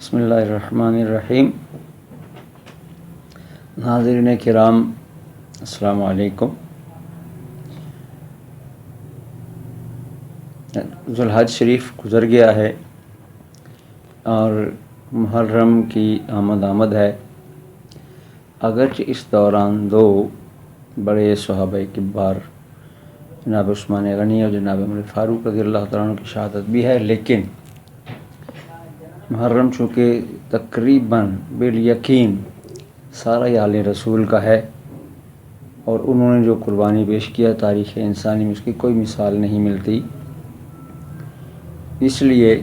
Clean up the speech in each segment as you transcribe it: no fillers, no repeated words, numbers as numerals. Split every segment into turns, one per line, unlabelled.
بسم اللہ الرحمن الرحیم۔ ناظرین کرام السلام علیکم۔ ذوالحج شریف گزر گیا ہے اور محرم کی آمد ہے۔ اگرچہ اس دوران دو بڑے صحابہ کبار جناب عثمان غنی اور جناب عمر فاروق رضی اللہ تعالیٰ عنہ کی شہادت بھی ہے، لیکن محرم چونکہ تقریباً بالیقین سارا آل رسول کا ہے اور انہوں نے جو قربانی پیش کیا تاریخ انسانی میں اس کی کوئی مثال نہیں ملتی، اس لیے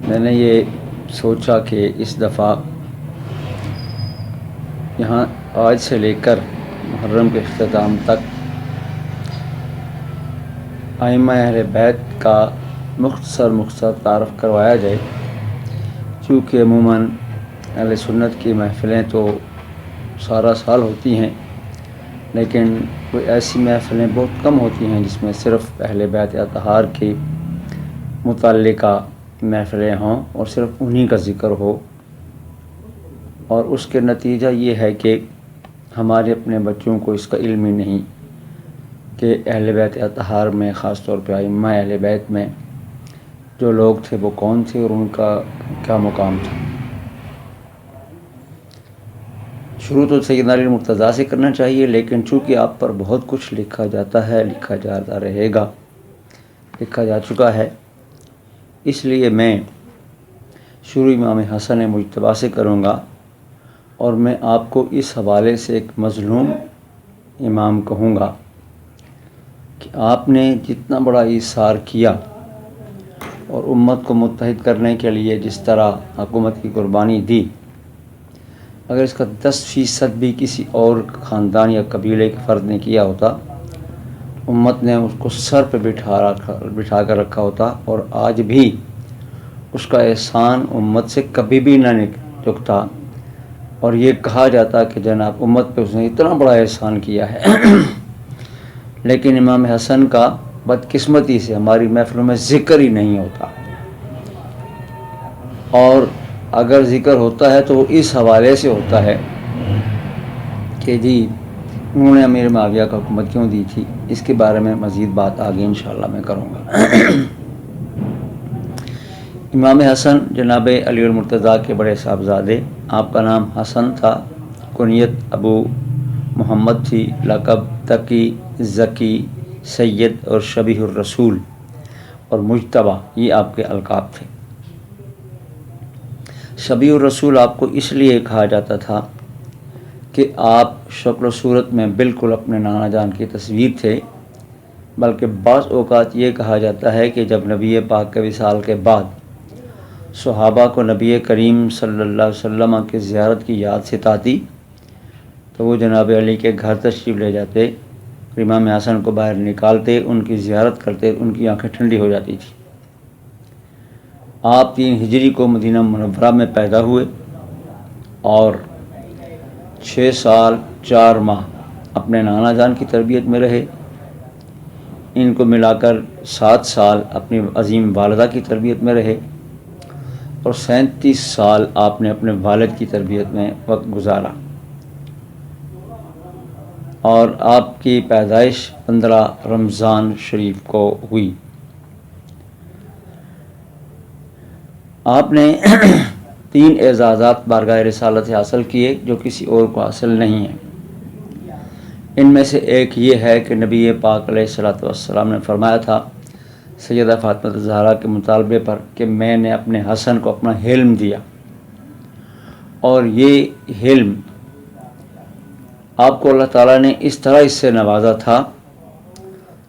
میں نے یہ سوچا کہ اس دفعہ یہاں آج سے لے کر محرم کے اختتام تک ائمہ اہل بیت کا مختصر تعارف کروایا جائے، چونکہ عموماً اہل سنت کی محفلیں تو سارا سال ہوتی ہیں، لیکن کوئی ایسی محفلیں بہت کم ہوتی ہیں جس میں صرف اہل بیت اطہار کے متعلقہ محفلیں ہوں اور صرف انہی کا ذکر ہو، اور اس کے نتیجہ یہ ہے کہ ہمارے اپنے بچوں کو اس کا علم ہی نہیں کہ اہل بیت اطہار میں، خاص طور پہ ائمہ اہل بیت میں جو لوگ تھے وہ کون تھے اور ان کا کیا مقام تھا۔ شروع تو سیدنا علی مرتضیٰ سے کرنا چاہیے، لیکن چونکہ آپ پر بہت کچھ لکھا جاتا ہے، لکھا جاتا رہے گا، لکھا جا چکا ہے، اس لیے میں شروع امام حسن مجتبیٰ سے کروں گا، اور میں آپ کو اس حوالے سے ایک مظلوم امام کہوں گا کہ آپ نے جتنا بڑا ایثار کیا اور امت کو متحد کرنے کے لیے جس طرح حکومت کی قربانی دی، اگر اس کا 10% بھی کسی اور خاندان یا قبیلے کے فرد نے کیا ہوتا، امت نے اس کو سر پہ بٹھا کر رکھا ہوتا، اور آج بھی اس کا احسان امت سے کبھی بھی نہ چکتا، اور یہ کہا جاتا کہ جناب امت پہ اس نے اتنا بڑا احسان کیا ہے۔ لیکن امام حسن کا بدقسمتی سے ہماری محفلوں میں ذکر ہی نہیں ہوتا، اور اگر ذکر ہوتا ہے تو وہ اس حوالے سے ہوتا ہے کہ جی انہوں نے امیر معاویہ کو حکومت کیوں دی تھی۔ اس کے بارے میں مزید بات آگے انشاءاللہ میں کروں گا۔ امام حسن جناب علی المرتضیٰ کے بڑے صاحبزادے، آپ کا نام حسن تھا، کنیت ابو محمد تھی، لقب تقی، ذکی، سید اور شبیہ الرسول اور مجتبیٰ، یہ آپ کے القاب تھے۔ شبیہ الرسول آپ کو اس لیے کہا جاتا تھا کہ آپ شکل و صورت میں بالکل اپنے نانا جان کی تصویر تھے، بلکہ بعض اوقات یہ کہا جاتا ہے کہ جب نبی پاک کے وصال کے بعد صحابہ کو نبی کریم صلی اللہ علیہ وسلم کی زیارت کی یاد ستاتی تو وہ جناب علی کے گھر تشریف لے جاتے، امام حسن کو باہر نکالتے، ان کی زیارت کرتے، ان کی آنکھیں ٹھنڈی ہو جاتی تھی۔ آپ 3 ہجری کو مدینہ منورہ میں پیدا ہوئے اور 6 سال 4 ماہ اپنے نانا جان کی تربیت میں رہے، ان کو ملا کر 7 سال اپنی عظیم والدہ کی تربیت میں رہے، اور 37 سال آپ نے اپنے والد کی تربیت میں وقت گزارا، اور آپ کی پیدائش 15 رمضان شریف کو ہوئی۔ آپ نے 3 اعزازات بارگاہ رسالت سے حاصل کیے جو کسی اور کو حاصل نہیں ہیں۔ ان میں سے ایک یہ ہے کہ نبی پاک علیہ الصلوۃ والسلام نے فرمایا تھا سیدہ فاطمہ الزہرا کے مطالبے پر کہ میں نے اپنے حسن کو اپنا حلم دیا، اور یہ حلم آپ کو اللہ تعالیٰ نے اس طرح اس سے نوازا تھا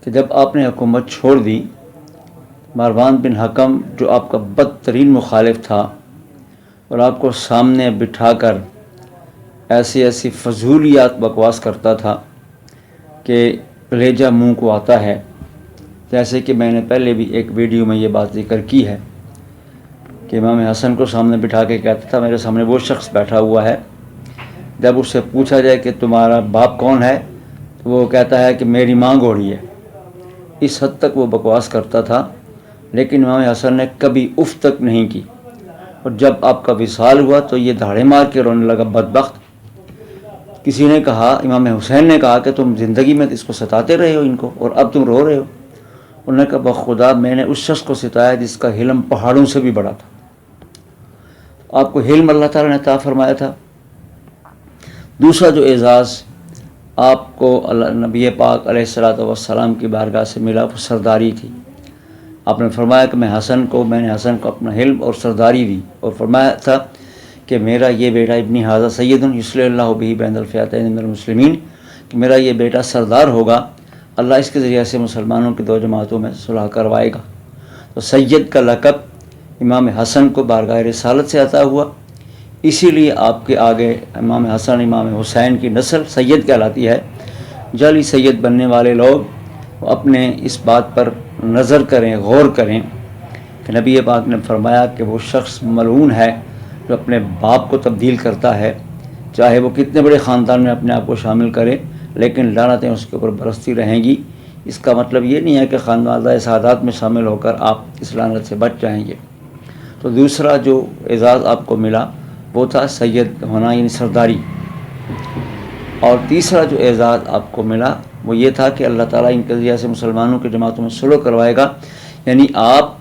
کہ جب آپ نے حکومت چھوڑ دی، مروان بن حکم جو آپ کا بدترین مخالف تھا اور آپ کو سامنے بٹھا کر ایسی فضولیات بکواس کرتا تھا کہ کلیجہ منہ کو آتا ہے، جیسے کہ میں نے پہلے بھی ایک ویڈیو میں یہ بات ذکر کی ہے کہ امام حسن کو سامنے بٹھا کے کہتا تھا میرے سامنے وہ شخص بیٹھا ہوا ہے، جب اس سے پوچھا جائے کہ تمہارا باپ کون ہے تو وہ کہتا ہے کہ میری ماں گھوڑی ہے۔ اس حد تک وہ بکواس کرتا تھا، لیکن امام حسن نے کبھی اف تک نہیں کی، اور جب آپ کا وصال ہوا تو یہ دھاڑے مار کے رونے لگا بدبخت۔ کسی نے کہا، امام حسین نے کہا کہ تم زندگی میں اس کو ستاتے رہے ہو ان کو، اور اب تم رو رہے ہو۔ انہوں نے کہا بخدا میں نے اس شخص کو ستایا جس کا حلم پہاڑوں سے بھی بڑا تھا۔ آپ کو حلم اللہ تعالیٰ نے عطا فرمایا تھا۔ دوسرا جو اعزاز آپ کو نبی پاک علیہ الصلوۃ والسلام کی بارگاہ سے ملا وہ سرداری تھی۔ آپ نے فرمایا کہ میں نے حسن کو اپنا حلم اور سرداری دی، اور فرمایا تھا کہ میرا یہ بیٹا ابن ھذا سید یصلح اللہ بہ بین الفئتین من المسلمین، کہ میرا یہ بیٹا سردار ہوگا، اللہ اس کے ذریعے سے مسلمانوں کی دو جماعتوں میں صلح کروائے گا۔ تو سید کا لقب امام حسن کو بارگاہ رسالت سے عطا ہوا، اسی لیے آپ کے آگے امام حسن امام حسین کی نسل سید کہلاتی ہے۔ جعلی سید بننے والے لوگ اپنے اس بات پر نظر کریں، غور کریں کہ نبی پاک نے فرمایا کہ وہ شخص ملعون ہے جو اپنے باپ کو تبدیل کرتا ہے، چاہے وہ کتنے بڑے خاندان میں اپنے آپ کو شامل کرے، لیکن لعنتیں اس کے اوپر برستی رہیں گی۔ اس کا مطلب یہ نہیں ہے کہ خانوادہ سعادات میں شامل ہو کر آپ اس لعنت سے بچ جائیں گے۔ تو دوسرا جو اعزاز آپ کو ملا وہ تھا سید ہونا، یعنی سرداری۔ اور تیسرا جو اعزاز آپ کو ملا وہ یہ تھا کہ اللہ تعالیٰ ان کے ذریعے سے مسلمانوں کی جماعتوں میں صلح کروائے گا، یعنی آپ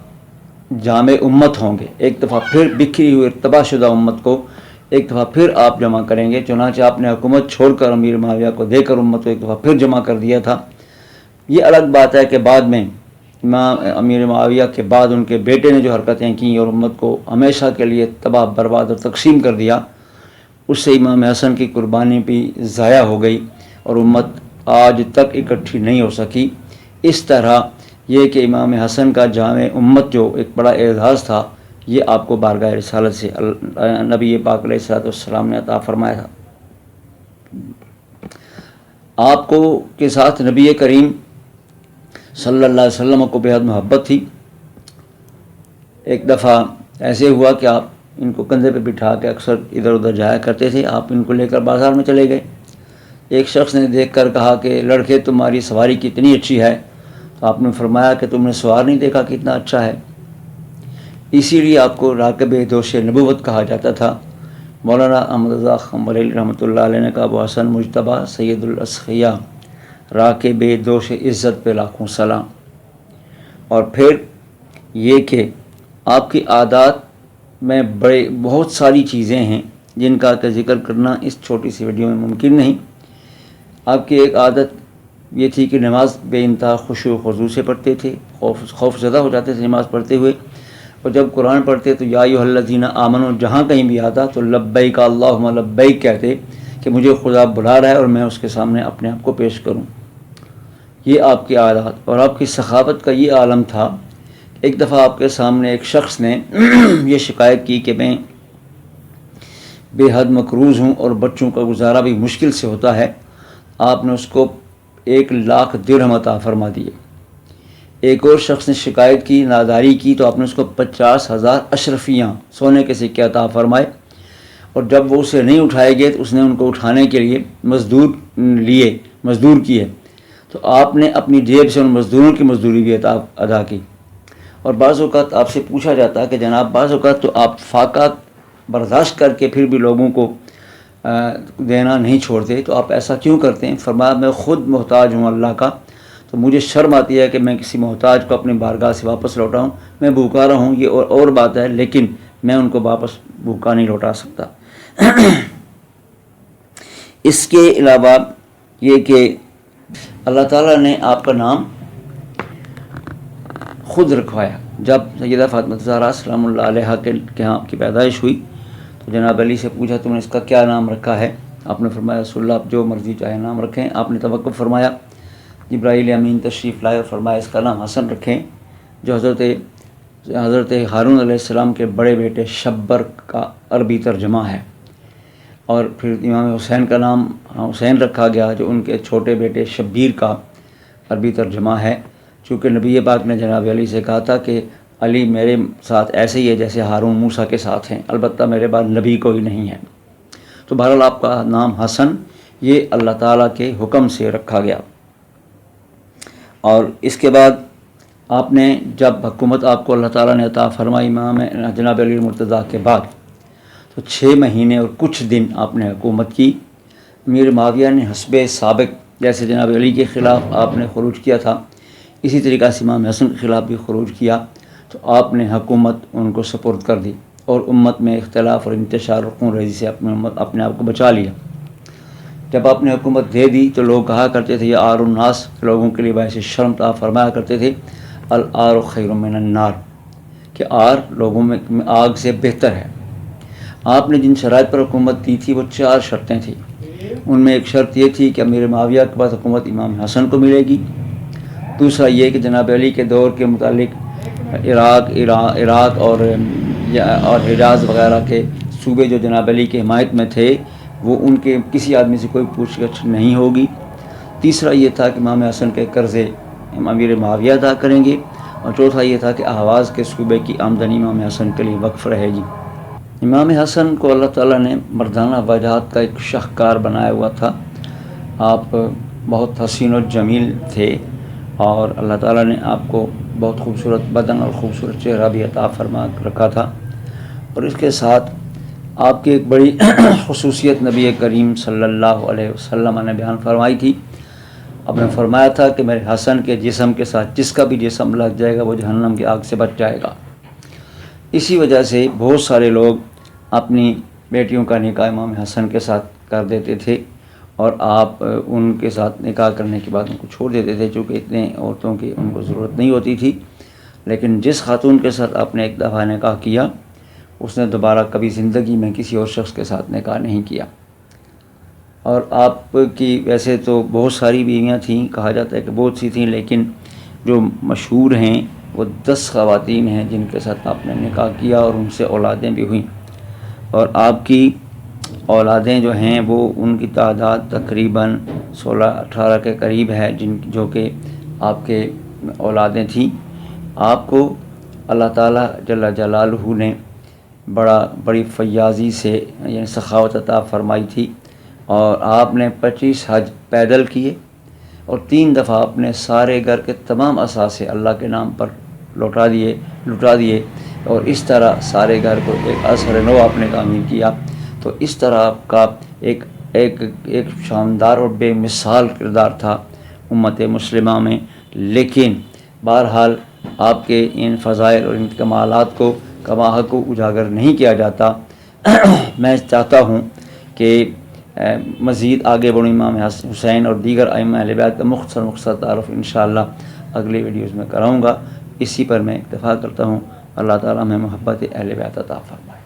جامع امت ہوں گے، ایک دفعہ پھر بکھری ہوئی تباہ شدہ امت کو ایک دفعہ پھر آپ جمع کریں گے۔ چنانچہ آپ نے حکومت چھوڑ کر امیر معاویہ کو دے کر امت کو ایک دفعہ پھر جمع کر دیا تھا۔ یہ الگ بات ہے کہ بعد میں امیر معاویہ کے بعد ان کے بیٹے نے جو حرکتیں کیں اور امت کو ہمیشہ کے لیے تباہ برباد اور تقسیم کر دیا، اس سے امام حسن کی قربانی بھی ضائع ہو گئی اور امت آج تک اکٹھی نہیں ہو سکی۔ اس طرح یہ کہ امام حسن کا جامع امت جو ایک بڑا اعزاز تھا، یہ آپ کو بارگاہ رسالت سے نبی پاک علیہ الصلوۃ والسلام نے عطا فرمایا تھا۔ آپ کو کے ساتھ نبی کریم صلی اللہ علیہ وسلم کو بے حد محبت تھی۔ ایک دفعہ ایسے ہوا کہ آپ ان کو کندھے پہ بٹھا کے اکثر ادھر ادھر جایا کرتے تھے، آپ ان کو لے کر بازار میں چلے گئے۔ ایک شخص نے دیکھ کر کہا کہ لڑکے تمہاری سواری کتنی اچھی ہے، تو آپ نے فرمایا کہ تم نے سوار نہیں دیکھا کتنا اچھا ہے۔ اسی لیے آپ کو راکب دوش نبوت کہا جاتا تھا۔ مولانا احمد رضا خمبری رحمۃ اللہ علیہ نے کہا ابو حسن مجتبیٰ سید الاسخیاء، راکب دوش عزت پہ لاکھوں سلام۔ اور پھر یہ کہ آپ کی عادات میں بہت ساری چیزیں ہیں جن کا کہ ذکر کرنا اس چھوٹی سی ویڈیو میں ممکن نہیں۔ آپ کی ایک عادت یہ تھی کہ نماز بے انتہا خشوع و خضوع سے پڑھتے تھے، خوف زدہ ہو جاتے تھے نماز پڑھتے ہوئے، اور جب قرآن پڑھتے تو یا ایھا الذین آمنوا جہاں کہیں بھی آتا تو لبیک اللہم لبیک کہتے کہ مجھے خدا بلا رہا ہے اور میں اس کے سامنے اپنے آپ کو پیش کروں۔ یہ آپ کی عادات اور آپ کی سخاوت کا یہ عالم تھا۔ ایک دفعہ آپ کے سامنے ایک شخص نے یہ شکایت کی کہ میں بے حد مقروض ہوں اور بچوں کا گزارا بھی مشکل سے ہوتا ہے۔ آپ نے اس کو 1,00,000 درہم عطا فرما دیے۔ ایک اور شخص نے شکایت کی، ناداری کی، تو آپ نے اس کو 50,000 اشرفیاں سونے کے سکے عطا فرمائے، اور جب وہ اسے نہیں اٹھائے گئے تو اس نے ان کو اٹھانے کے لیے مزدور کیے، تو آپ نے اپنی جیب سے ان مزدوروں کی مزدوری بھی ادا کی۔ اور بعض اوقات آپ سے پوچھا جاتا ہے کہ جناب بعض اوقات تو آپ فاقہ برداشت کر کے پھر بھی لوگوں کو دینا نہیں چھوڑتے، تو آپ ایسا کیوں کرتے ہیں؟ فرمایا میں خود محتاج ہوں اللہ کا، تو مجھے شرم آتی ہے کہ میں کسی محتاج کو اپنی بارگاہ سے واپس لوٹاؤں۔ میں بھوکا رہا ہوں یہ اور بات ہے، لیکن میں ان کو واپس بھوکا نہیں لوٹا سکتا۔ اس کے علاوہ یہ کہ اللہ تعالیٰ نے آپ کا نام خود رکھوایا۔ جب سیدہ فاطمہ الزہرا سلام اللہ علیہا کے یہاں آپ کی پیدائش ہوئی تو جناب علی سے پوچھا تم نے اس کا کیا نام رکھا ہے؟ آپ نے فرمایا رسول اللہ آپ جو مرضی چاہے نام رکھیں۔ آپ نے توقف فرمایا، جبرائیل امین تشریف لائے اور فرمایا اس کا نام حسن رکھیں، جو حضرت ہارون علیہ السلام کے بڑے بیٹے شبر کا عربی ترجمہ ہے۔ اور پھر امام حسین کا نام حسین رکھا گیا، جو ان کے چھوٹے بیٹے شبیر کا عربی ترجمہ ہے، چونکہ نبی پاک نے جناب علی سے کہا تھا کہ علی میرے ساتھ ایسے ہی ہے جیسے ہارون موسیٰ کے ساتھ ہیں، البتہ میرے بعد نبی کوئی نہیں ہے۔ تو بہرحال آپ کا نام حسن یہ اللہ تعالیٰ کے حکم سے رکھا گیا۔ اور اس کے بعد آپ نے جب حکومت آپ کو اللہ تعالیٰ نے عطا فرمائی امام جناب علی مرتضیٰ کے بعد، تو 6 مہینے اور کچھ دن آپ نے حکومت کی۔ امیر معاویہ نے حسب سابق جیسے جناب علی کے خلاف آپ نے خروج کیا تھا، اسی طریقہ سے امام حسن کے خلاف بھی خروج کیا، تو آپ نے حکومت ان کو سپرد کر دی اور امت میں اختلاف اور انتشار اور خون ریزی سے اپنے آپ کو بچا لیا۔ جب آپ نے حکومت دے دی تو لوگ کہا کرتے تھے یا آر الناس، لوگوں کے لیے باعث شرم تھا، فرمایا کرتے تھے الآر خیر من النار، کہ آر لوگوں میں آگ سے بہتر ہے۔ آپ نے جن شرائط پر حکومت دی تھی وہ 4 شرطیں تھیں۔ ان میں ایک شرط یہ تھی کہ امیر معاویہ کے بعد حکومت امام حسن کو ملے گی۔ دوسرا یہ کہ جناب علی کے دور کے متعلق عراق اور حجاز وغیرہ کے صوبے جو جناب علی کے حمایت میں تھے، وہ ان کے کسی آدمی سے کوئی پوچھ گچھ نہیں ہوگی۔ تیسرا یہ تھا کہ امام حسن کے قرضے امیر معاویہ ادا کریں گے، اور چوتھا یہ تھا کہ اہواز کے صوبے کی آمدنی امام حسن کے لیے وقف رہے گی۔ امام حسن کو اللہ تعالیٰ نے مردانہ وجاہت کا ایک شاہکار بنایا ہوا تھا۔ آپ بہت حسین و جمیل تھے، اور اللہ تعالیٰ نے آپ کو بہت خوبصورت بدن اور خوبصورت چہرہ بھی عطا فرما رکھا تھا۔ اور اس کے ساتھ آپ کی ایک بڑی خصوصیت نبی کریم صلی اللہ علیہ وسلم نے بیان فرمائی تھی۔ آپ نے فرمایا تھا کہ میرے حسن کے جسم کے ساتھ جس کا بھی جسم لگ جائے گا وہ جہنم کی آگ سے بچ جائے گا۔ اسی وجہ سے بہت سارے لوگ اپنی بیٹیوں کا نکاح امام حسن کے ساتھ کر دیتے تھے، اور آپ ان کے ساتھ نکاح کرنے کے بعد ان کو چھوڑ دیتے تھے، چونکہ اتنے عورتوں کی ان کو ضرورت نہیں ہوتی تھی۔ لیکن جس خاتون کے ساتھ آپ نے ایک دفعہ نکاح کیا، اس نے دوبارہ کبھی زندگی میں کسی اور شخص کے ساتھ نکاح نہیں کیا۔ اور آپ کی ویسے تو بہت ساری بیویاں تھیں، کہا جاتا ہے کہ بہت سی تھیں، لیکن جو مشہور ہیں وہ 10 خواتین ہیں جن کے ساتھ آپ نے نکاح کیا، اور ان سے اولادیں بھی ہوئیں۔ اور آپ کی اولادیں جو ہیں وہ ان کی تعداد تقریباً 16-18 کے قریب ہے، جو کہ آپ کے اولادیں تھیں۔ آپ کو اللہ تعالیٰ جل جلالہ نے بڑی فیاضی سے یعنی سخاوت عطا فرمائی تھی، اور آپ نے 25 حج پیدل کیے، اور 3 دفعہ اپنے سارے گھر کے تمام اثاثے اللہ کے نام پر لٹا دیے، اور اس طرح سارے گھر کو ایک عصر نو آپ نے تعمیر کیا۔ تو اس طرح آپ کا ایک شاندار اور بے مثال کردار تھا امت مسلمہ میں۔ لیکن بہرحال آپ کے ان فضائل اور ان کمالات کو کما حق کو اجاگر نہیں کیا جاتا۔ میں چاہتا ہوں کہ مزید آگے بڑھوں امام حسین اور دیگر ائمہ اہل بیت کا مختصر تعارف انشاءاللہ اگلی ویڈیوز میں کراؤں گا۔ اسی پر میں اکتفا کرتا ہوں۔ اللہ تعالیٰ ہمیں محبت اہل بیت عطا فرمائے۔